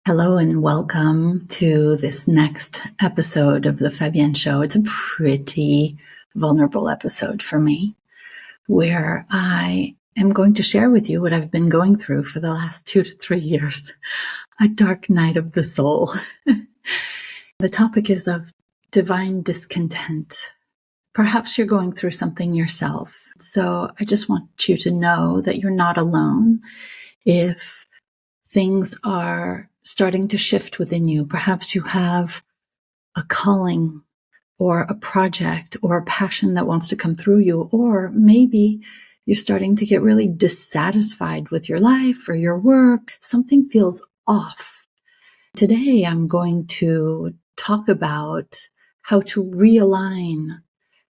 Hello and welcome to this next episode of the Fabienne Show. It's a pretty vulnerable episode for me, where I am going to share with you what I've been going through for the last 2 to 3 years, a dark night of the soul. The topic is of divine discontent. Perhaps you're going through something yourself. So I just want you to know that you're not alone. If things are starting to shift within you, perhaps you have a calling or a project or a passion that wants to come through you, or maybe you're starting to get really dissatisfied with your life or your work. Something feels off. Today, I'm going to talk about how to realign.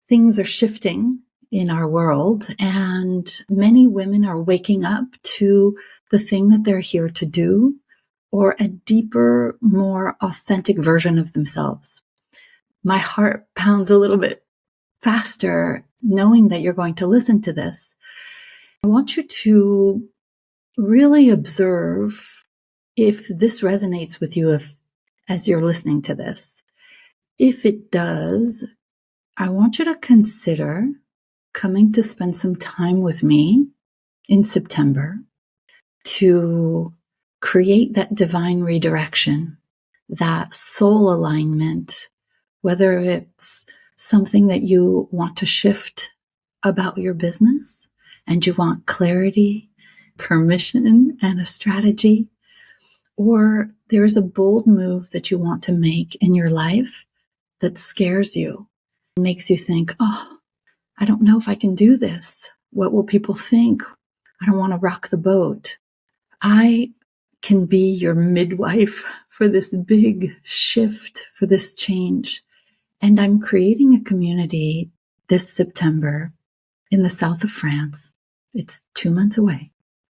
Things are shifting in our world, and many women are waking up to the thing that they're here to do, or a deeper, more authentic version of themselves. My heart pounds a little bit faster knowing that you're going to listen to this. I want you to really observe if this resonates with you as you're listening to this. If it does, I want you to consider coming to spend some time with me in September to create that divine redirection, that soul alignment, whether it's something that you want to shift about your business and you want clarity, permission, and a strategy, or there's a bold move that you want to make in your life that scares you, makes you think, oh, I don't know if I can do this. What will people think? I don't want to rock the boat. I can be your midwife for this big shift, for this change. And I'm creating a community this September in the south of France. It's 2 months away,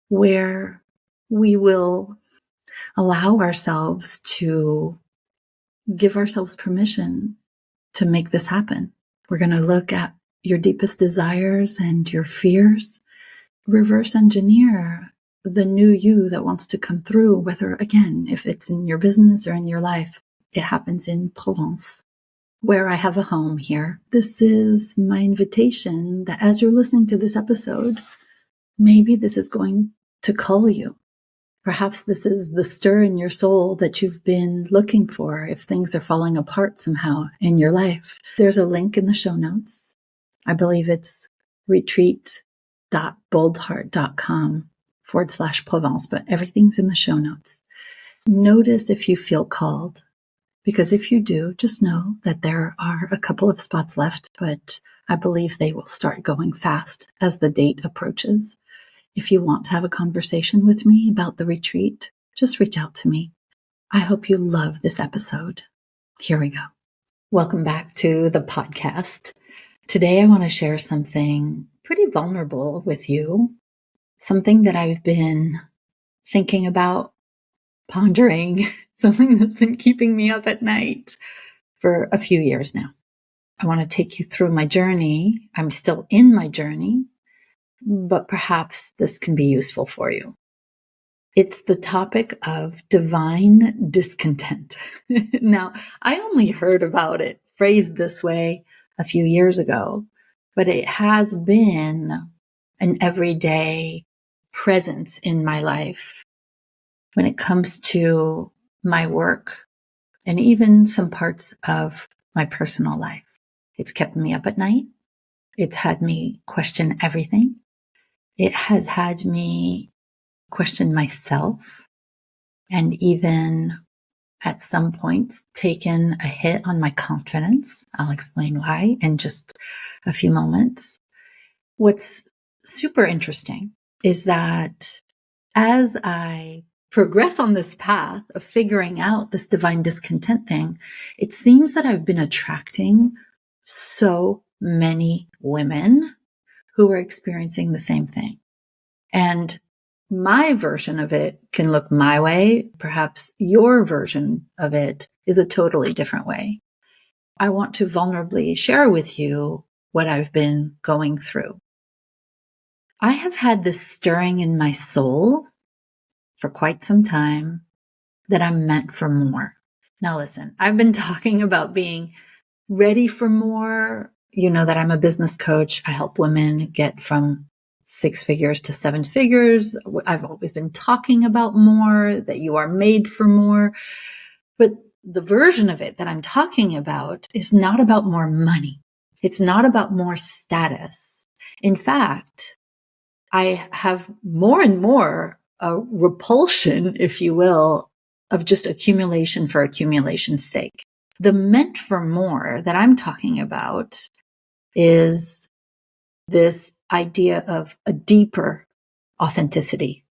where we will allow ourselves to give ourselves permission to make this happen. We're going to look at your deepest desires and your fears, reverse engineer the new you that wants to come through, whether, again, if it's in your business or in your life. It happens in Provence, where I have a home here. This is my invitation that as you're listening to this episode, maybe this is going to call you. Perhaps this is the stir in your soul that you've been looking for if things are falling apart somehow in your life. There's a link in the show notes. I believe it's retreat.boldheart.com/Provence, but everything's in the show notes. Notice if you feel called, because if you do, just know that there are a couple of spots left, but I believe they will start going fast as the date approaches. If you want to have a conversation with me about the retreat, just reach out to me. I hope you love this episode. Here we go. Welcome back to the podcast. Today I want to share something pretty vulnerable with you, something that I've been thinking about, pondering, something that's been keeping me up at night for a few years now. I want to take you through my journey. I'm still in my journey, but perhaps this can be useful for you. It's the topic of divine discontent. Now, I only heard about it phrased this way a few years ago, but it has been an everyday presence in my life when it comes to my work and even some parts of my personal life. It's kept me up at night. It's had me question everything. It has had me question myself, and even at some points taken a hit on my confidence. I'll explain why in just a few moments. What's super interesting is that as I progress on this path of figuring out this divine discontent thing, it seems that I've been attracting so many women who are experiencing the same thing. And my version of it can look my way. Perhaps your version of it is a totally different way. I want to vulnerably share with you what I've been going through. I have had this stirring in my soul for quite some time that I'm meant for more. Now, listen, I've been talking about being ready for more. You know that I'm a business coach. I help women get from 6 figures to 7 figures. I've always been talking about more, that you are made for more. But the version of it that I'm talking about is not about more money. It's not about more status. In fact, I have more and more a repulsion, if you will, of just accumulation for accumulation's sake. The meant for more that I'm talking about is this idea of a deeper authenticity,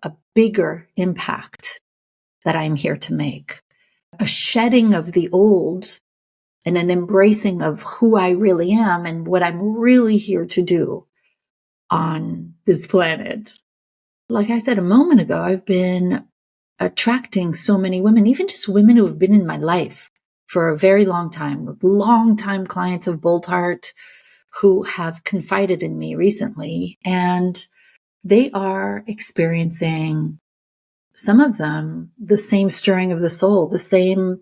a bigger impact that I'm here to make, a shedding of the old and an embracing of who I really am and what I'm really here to do on this planet. Like I said a moment ago, I've been attracting so many women, even just women who have been in my life for a very long time clients of Bold Heart who have confided in me recently. And they are experiencing, some of them, the same stirring of the soul, the same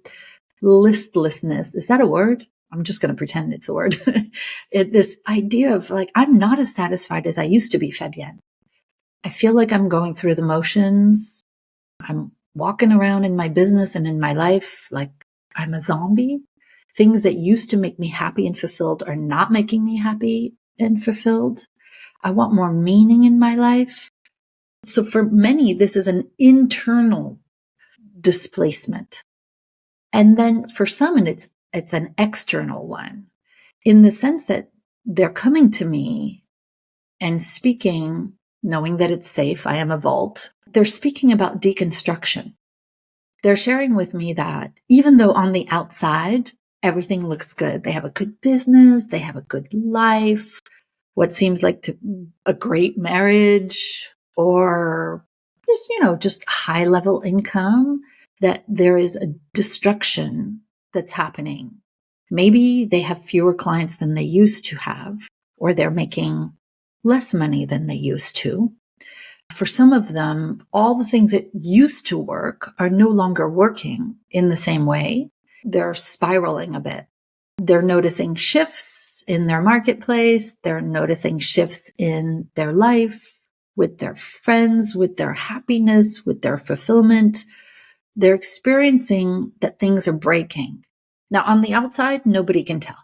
listlessness. Is that a word? I'm just going to pretend it's a word. This idea of like, I'm not as satisfied as I used to be, Fabienne. I feel like I'm going through the motions. I'm walking around in my business and in my life like I'm a zombie. Things that used to make me happy and fulfilled are not making me happy and fulfilled. I want more meaning in my life. So for many, this is an internal displacement. And then for some, it's an external one in the sense that they're coming to me and speaking, knowing that it's safe. I am a vault. They're speaking about deconstruction. They're sharing with me that even though on the outside, everything looks good, they have a good business, they have a good life, what seems like a great marriage, or just high level income, that there is a destruction that's happening. Maybe they have fewer clients than they used to have, or they're making less money than they used to. For some of them, all the things that used to work are no longer working in the same way. They're spiraling a bit. They're noticing shifts in their marketplace. They're noticing shifts in their life, with their friends, with their happiness, with their fulfillment. They're experiencing that things are breaking. Now, on the outside, nobody can tell.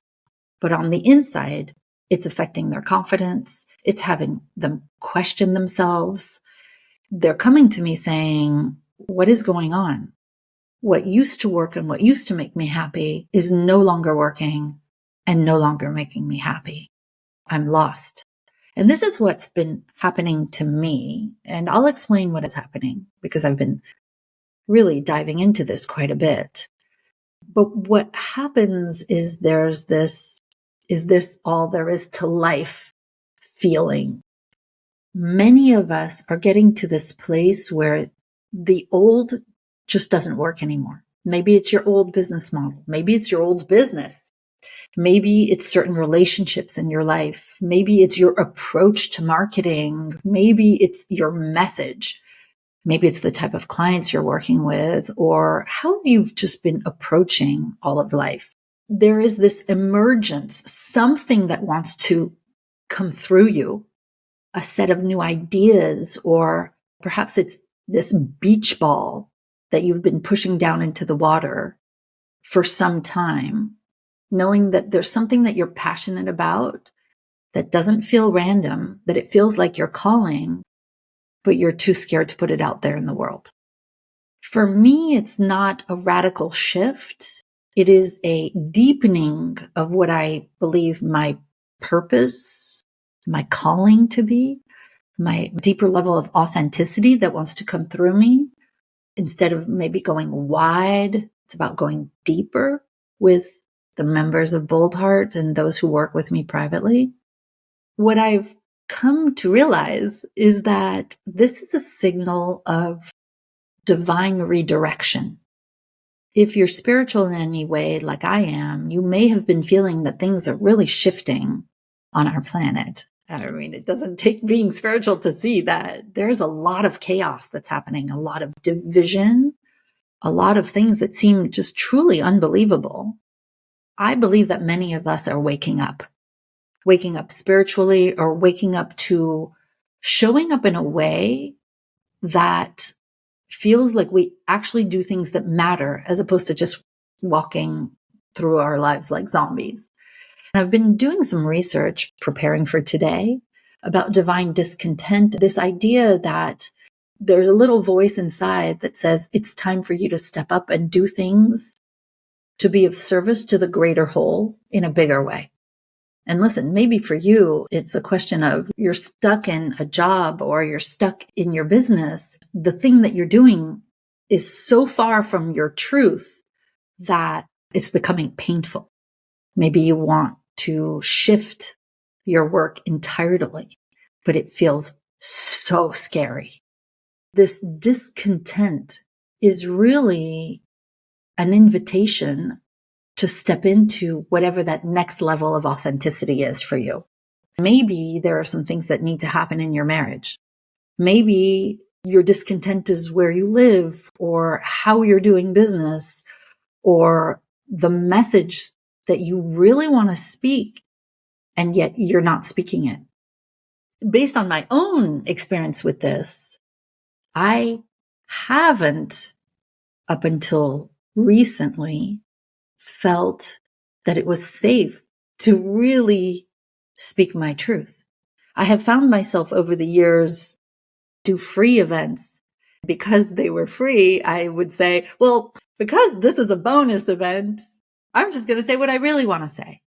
But on the inside, it's affecting their confidence. It's having them question themselves. They're coming to me saying, what is going on? What used to work and what used to make me happy is no longer working and no longer making me happy. I'm lost. And this is what's been happening to me. And I'll explain what is happening because I've been really diving into this quite a bit. But what happens is there's this, is this all there is to life feeling? Many of us are getting to this place where the old just doesn't work anymore. Maybe it's your old business model. Maybe it's your old business. Maybe it's certain relationships in your life. Maybe it's your approach to marketing. Maybe it's your message. Maybe it's the type of clients you're working with or how you've just been approaching all of life. There is this emergence, something that wants to come through you, a set of new ideas, or perhaps it's this beach ball that you've been pushing down into the water for some time, knowing that there's something that you're passionate about that doesn't feel random, that it feels like you're calling, but you're too scared to put it out there in the world. For me, it's not a radical shift. It is a deepening of what I believe my purpose, my calling to be, my deeper level of authenticity that wants to come through me. Instead of maybe going wide, it's about going deeper with the members of Bold Heart and those who work with me privately. What I've come to realize is that this is a signal of divine redirection. If you're spiritual in any way, like I am, you may have been feeling that things are really shifting on our planet. I mean, it doesn't take being spiritual to see that there's a lot of chaos that's happening, a lot of division, a lot of things that seem just truly unbelievable, I believe that many of us are waking up spiritually, or waking up to showing up in a way that feels like we actually do things that matter, as opposed to just walking through our lives like zombies. And I've been doing some research preparing for today about divine discontent, this idea that there's a little voice inside that says it's time for you to step up and do things to be of service to the greater whole in a bigger way. And listen, maybe for you, it's a question of you're stuck in a job or you're stuck in your business. The thing that you're doing is so far from your truth that it's becoming painful. Maybe you want to shift your work entirely, but it feels so scary. This discontent is really an invitation to step into whatever that next level of authenticity is for you. Maybe there are some things that need to happen in your marriage. Maybe your discontent is where you live, or how you're doing business, or the message that you really want to speak, and yet you're not speaking it. Based on my own experience with this, I haven't, up until recently, felt that it was safe to really speak my truth. I have found myself over the years do free events. Because they were free, I would say, well, because this is a bonus event, I'm just going to say what I really want to say.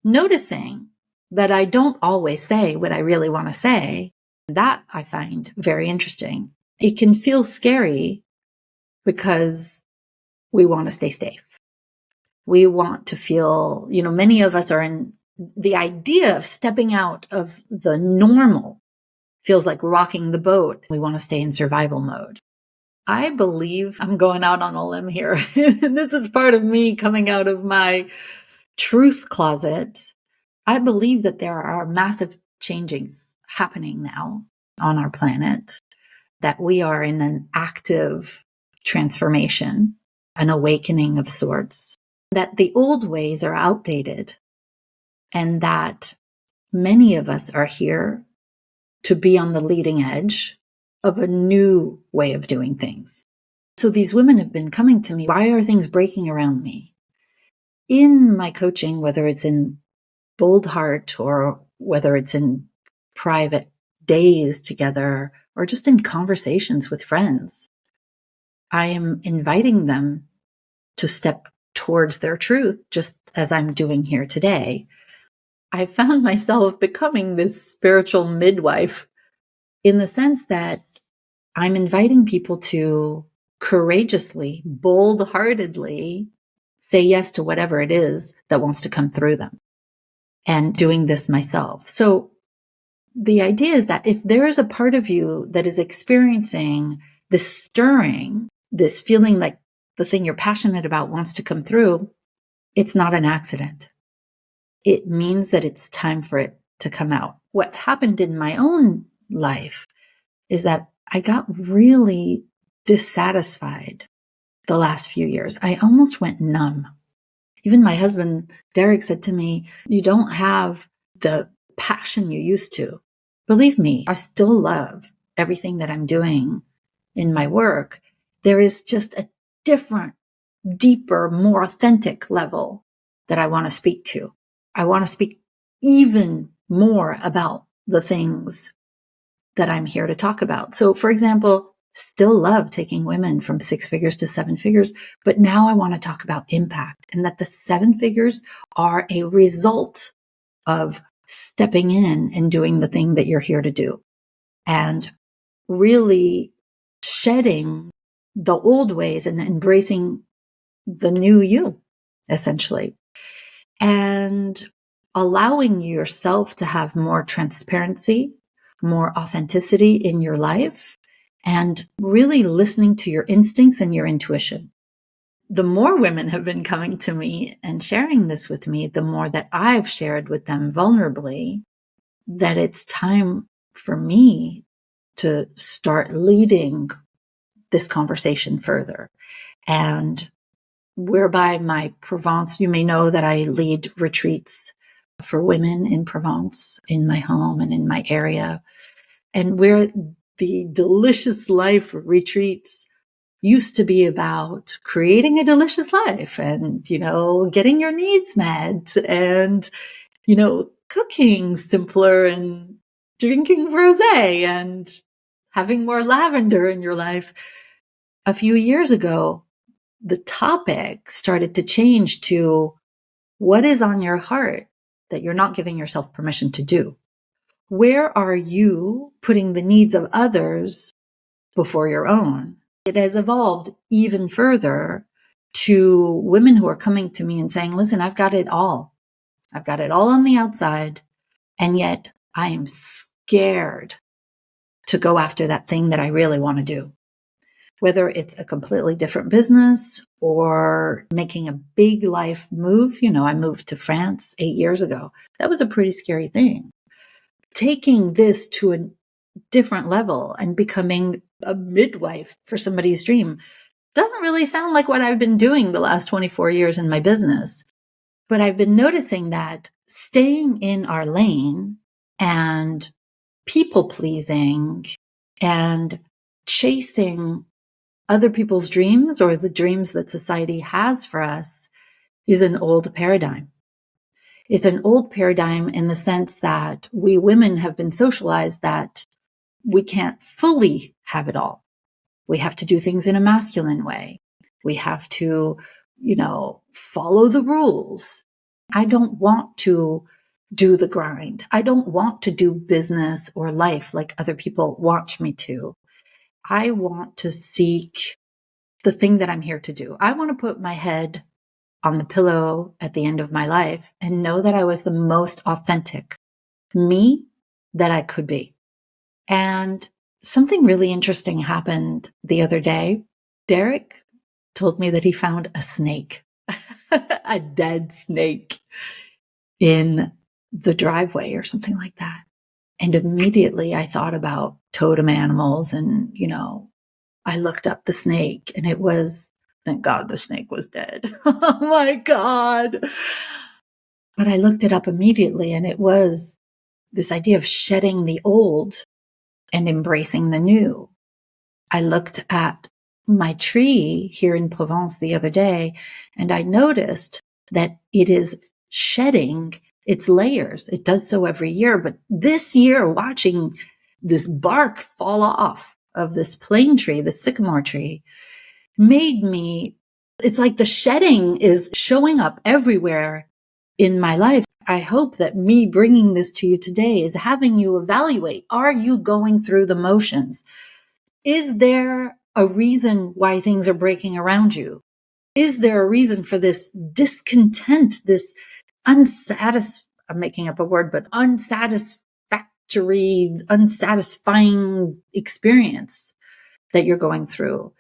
Noticing that I don't always say what I really want to say, that I find very interesting. It can feel scary because we want to stay safe. We want to feel, many of us are in the idea of stepping out of the normal feels like rocking the boat. We want to stay in survival mode. I believe I'm going out on a limb here. And this is part of me coming out of my truth closet. I believe that there are massive changes happening now on our planet, that we are in an active transformation, an awakening of sorts, that the old ways are outdated, and that many of us are here to be on the leading edge of a new way of doing things. So these women have been coming to me. Why are things breaking around me? In my coaching, whether it's in Bold Heart or whether it's in private days together or just in conversations with friends, I am inviting them to step towards their truth, just as I'm doing here today. I found myself becoming this spiritual midwife in the sense that I'm inviting people to courageously, bold-heartedly say yes to whatever it is that wants to come through them, and doing this myself. So the idea is that if there is a part of you that is experiencing this stirring, this feeling like the thing you're passionate about wants to come through, it's not an accident. It means that it's time for it to come out. What happened in my own life is that I got really dissatisfied the last few years. I almost went numb. Even my husband, Derek, said to me, "You don't have the passion you used to." Believe me, I still love everything that I'm doing in my work. There is just a different, deeper, more authentic level that I want to speak to. I want to speak even more about the things that I'm here to talk about. So, for example, still love taking women from 6 figures to 7 figures, but now I want to talk about impact, and that the 7 figures are a result of stepping in and doing the thing that you're here to do, and really shedding the old ways and embracing the new you, essentially, and allowing yourself to have more transparency, more authenticity in your life, and really listening to your instincts and your intuition. The more women have been coming to me and sharing this with me, the more that I've shared with them vulnerably that it's time for me to start leading this conversation further. And whereby my Provence, you may know that I lead retreats for women in Provence in my home and in my area. And where the delicious life retreats used to be about creating a delicious life and, getting your needs met and, cooking simpler and drinking rosé and having more lavender in your life. A few years ago, the topic started to change to what is on your heart that you're not giving yourself permission to do? Where are you putting the needs of others before your own? It has evolved even further to women who are coming to me and saying, listen, I've got it all. I've got it all on the outside. And yet I am scared to go after that thing that I really want to do. Whether it's a completely different business or making a big life move. I moved to France 8 years ago. That was a pretty scary thing. Taking this to a different level and becoming a midwife for somebody's dream doesn't really sound like what I've been doing the last 24 years in my business. But I've been noticing that staying in our lane and people pleasing and chasing other people's dreams or the dreams that society has for us is an old paradigm. It's an old paradigm in the sense that we women have been socialized that we can't fully have it all. We have to do things in a masculine way. We have to, follow the rules. I don't want to do the grind. I don't want to do business or life like other people want me to. I want to seek the thing that I'm here to do. I want to put my head on the pillow at the end of my life and know that I was the most authentic me that I could be. And something really interesting happened the other day. Derek told me that he found a snake, a dead snake in the driveway or something like that. And immediately I thought about totem animals and, I looked up the snake and it was, thank God the snake was dead. Oh my God. But I looked it up immediately and it was this idea of shedding the old and embracing the new. I looked at my tree here in Provence the other day and I noticed that it is shedding its layers. It does so every year, but this year watching this bark fall off of this plane tree, the sycamore tree, made me, it's like the shedding is showing up everywhere in my life. I hope that me bringing this to you today is having you evaluate, are you going through the motions? Is there a reason why things are breaking around you? Is there a reason for this discontent, this I'm making up a word, but unsatisfactory, unsatisfying experience that you're going through?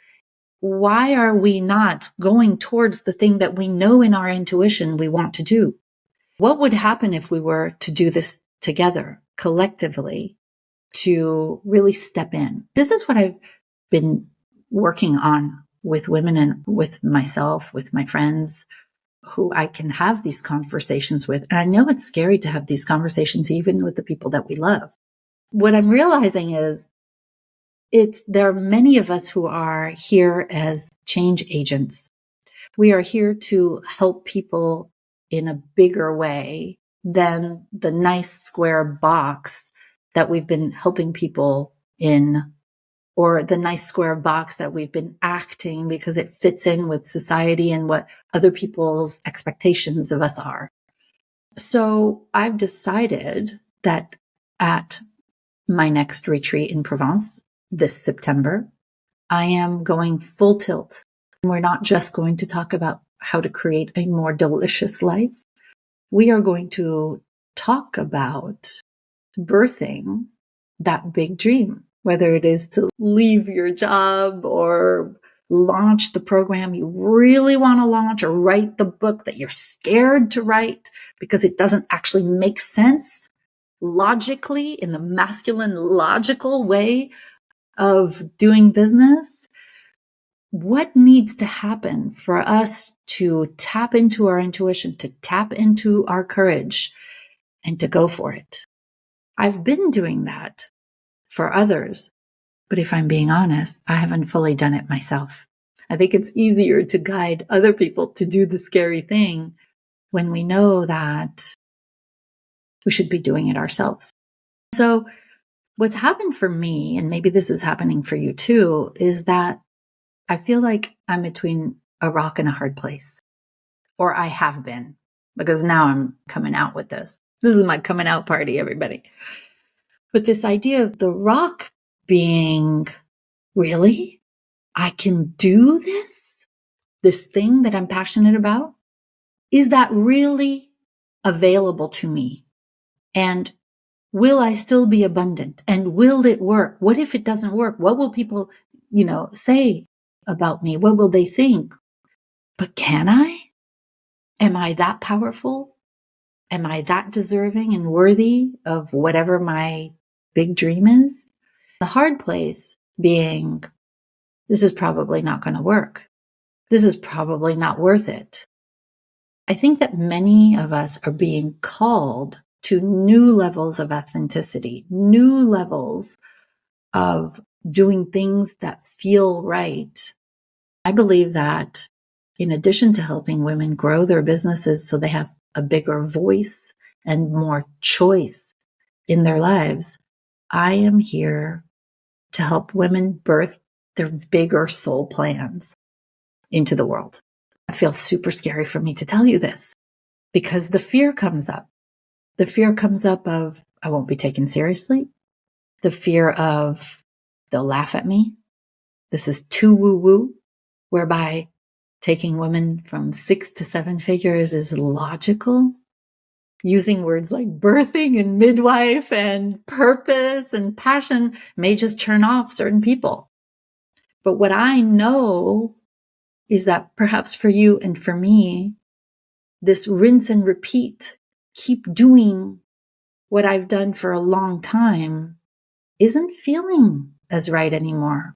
Why are we not going towards the thing that we know in our intuition we want to do? What would happen if we were to do this together, collectively, to really step in? This is what I've been working on with women and with myself, with my friends who I can have these conversations with. And I know it's scary to have these conversations even with the people that we love. What I'm realizing is there are many of us who are here as change agents. We are here to help people in a bigger way than the nice square box that we've been helping people in, or the nice square box that we've been acting because it fits in with society and what other people's expectations of us are. So I've decided that at my next retreat in Provence this September, I am going full tilt. We're not just going to talk about how to create a more delicious life. We are going to talk about birthing that big dream, whether it is to leave your job or launch the program you really want to launch or write the book that you're scared to write because it doesn't actually make sense logically in the masculine logical way of doing business. what needs to happen for us to tap into our intuition, to tap into our courage, and to go for it? I've been doing that for others, but if I'm being honest, I haven't fully done it myself. I think it's easier to guide other people to do the scary thing when we know that we should be doing it ourselves. So what's happened for me, and maybe this is happening for you too, is that I feel like I'm between a rock and a hard place, or I have been, because now I'm coming out with this. This is my coming out party, everybody. But this idea of the rock being, really? I can do this thing that I'm passionate about? Is that really available to me? And will I still be abundant? And will it work? What if it doesn't work? What will people, say about me? What will they think? But can I? Am I that powerful? Am I that deserving and worthy of whatever my big dream is? The hard place being, this is probably not going to work. This is probably not worth it. I think that many of us are being called to new levels of authenticity, new levels of doing things that feel right. I believe that in addition to helping women grow their businesses so they have a bigger voice and more choice in their lives, I am here to help women birth their bigger soul plans into the world. It feels super scary for me to tell you this because the fear comes up. The fear comes up of, I won't be taken seriously. The fear of, they'll laugh at me. This is too woo-woo, whereby taking women from 6 to 7 figures is logical. Using words like birthing and midwife and purpose and passion may just turn off certain people. But what I know is that perhaps for you and for me, this rinse and repeat, keep doing what I've done for a long time, isn't feeling as right anymore.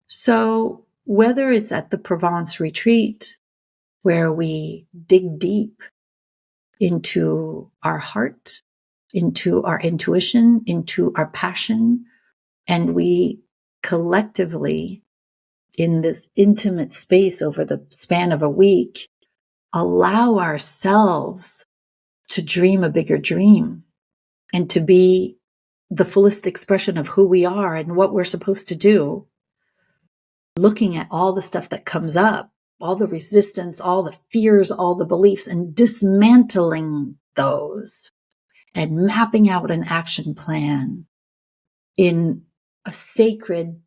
So whether it's at the Provence retreat, where we dig deep into our heart, into our intuition, into our passion, and we collectively, in this intimate space over the span of a week, allow ourselves to dream a bigger dream and to be the fullest expression of who we are and what we're supposed to do, looking at all the stuff that comes up, all the resistance, all the fears, all the beliefs, and dismantling those and mapping out an action plan in a sacred,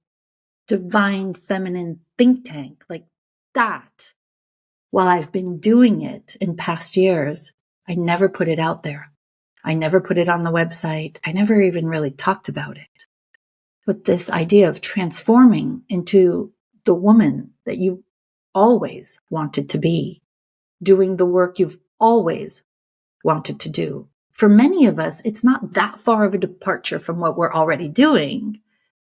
divine, feminine think tank like that. While I've been doing it in past years, I never put it out there. I never put it on the website. I never even really talked about it. But this idea of transforming into the woman that you always wanted to be, doing the work you've always wanted to do. For many of us, it's not that far of a departure from what we're already doing.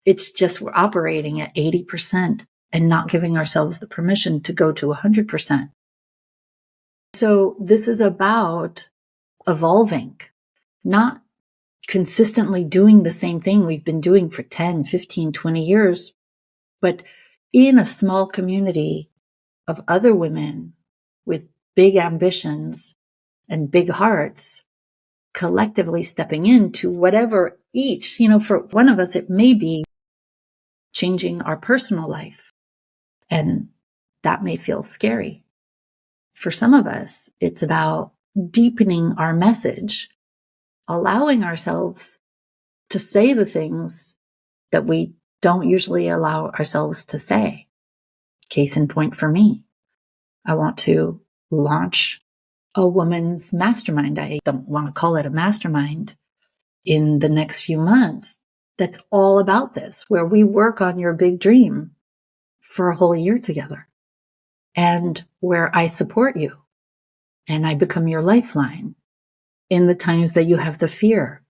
It's just we're operating at 80% and not giving ourselves the permission to go to 100%. So this is about evolving, not consistently doing the same thing we've been doing for 10, 15, 20 years, but in a small community of other women with big ambitions and big hearts, collectively stepping into whatever each, for one of us, it may be changing our personal life. And that may feel scary. For some of us, it's about deepening our message, allowing ourselves to say the things that we don't usually allow ourselves to say. Case in point for me, I want to launch a woman's mastermind. I don't want to call it a mastermind in the next few months. That's all about this, where we work on your big dream for a whole year together and where I support you and I become your lifeline in the times that you have the fear.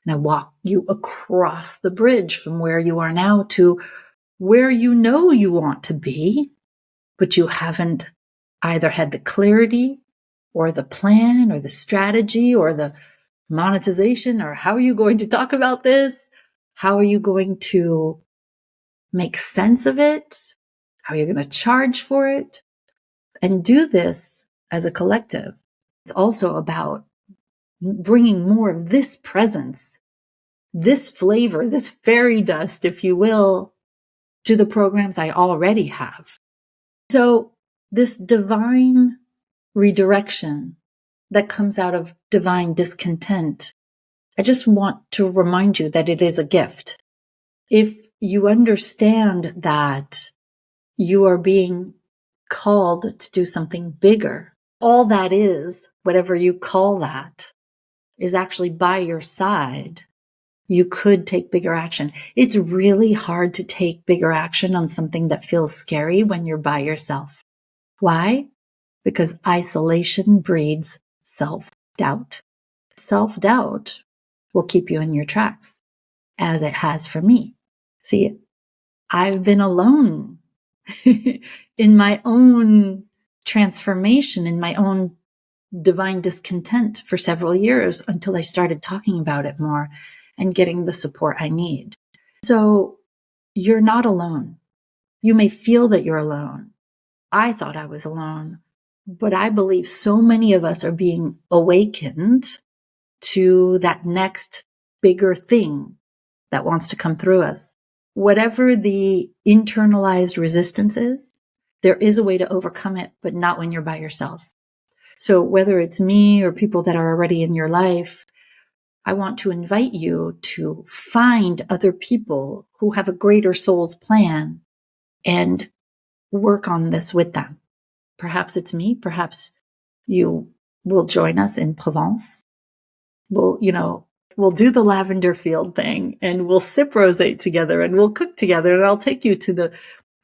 And I walk you across the bridge from where you are now to where you know you want to be, but you haven't either had the clarity or the plan or the strategy or the monetization, or how are you going to talk about this? How are you going to make sense of it? How are you going to charge for it? And do this as a collective. It's also about bringing more of this presence, this flavor, this fairy dust, if you will, to the programs I already have. So this divine redirection that comes out of divine discontent, I just want to remind you that it is a gift. If you understand that you are being called to do something bigger, all that is, whatever you call that, is actually by your side. You could take bigger action. It's really hard to take bigger action on something that feels scary when you're by yourself. Why? Because isolation breeds self-doubt. Self-doubt will keep you in your tracks, as it has for me. See, I've been alone in my own transformation, in my own divine discontent for several years until I started talking about it more and getting the support I need. So you're not alone. You may feel that you're alone. I thought I was alone, but I believe so many of us are being awakened to that next bigger thing that wants to come through us. Whatever the internalized resistance is, there is a way to overcome it, but not when you're by yourself. So whether it's me or people that are already in your life, I want to invite you to find other people who have a greater soul's plan and work on this with them. Perhaps it's me. Perhaps you will join us in Provence. We'll do the lavender field thing and we'll sip rosé together and we'll cook together and I'll take you to the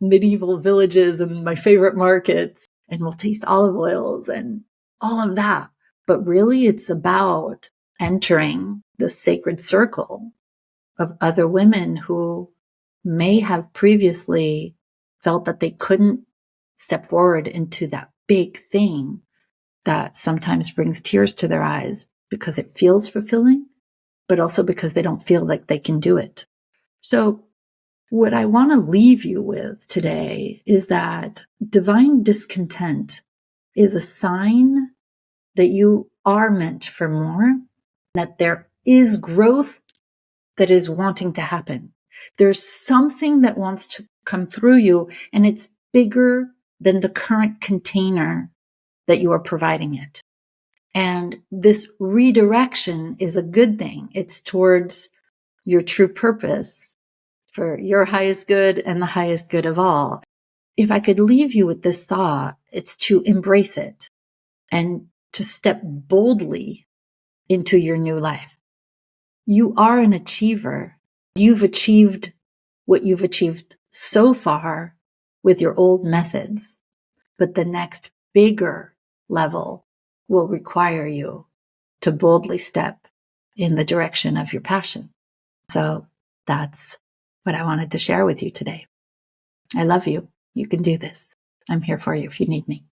medieval villages and my favorite markets and we'll taste olive oils and all of that. But really it's about entering the sacred circle of other women who may have previously felt that they couldn't step forward into that big thing that sometimes brings tears to their eyes because it feels fulfilling, but also because they don't feel like they can do it. So what I want to leave you with today is that divine discontent is a sign that you are meant for more, that there is growth that is wanting to happen. There's something that wants to come through you, and it's bigger than the current container that you are providing it. And this redirection is a good thing. It's towards your true purpose for your highest good and the highest good of all. If I could leave you with this thought, it's to embrace it and to step boldly into your new life. You are an achiever. You've achieved what you've achieved so far with your old methods, but the next bigger level will require you to boldly step in the direction of your passion. So that's what I wanted to share with you today. I love you. You can do this. I'm here for you if you need me.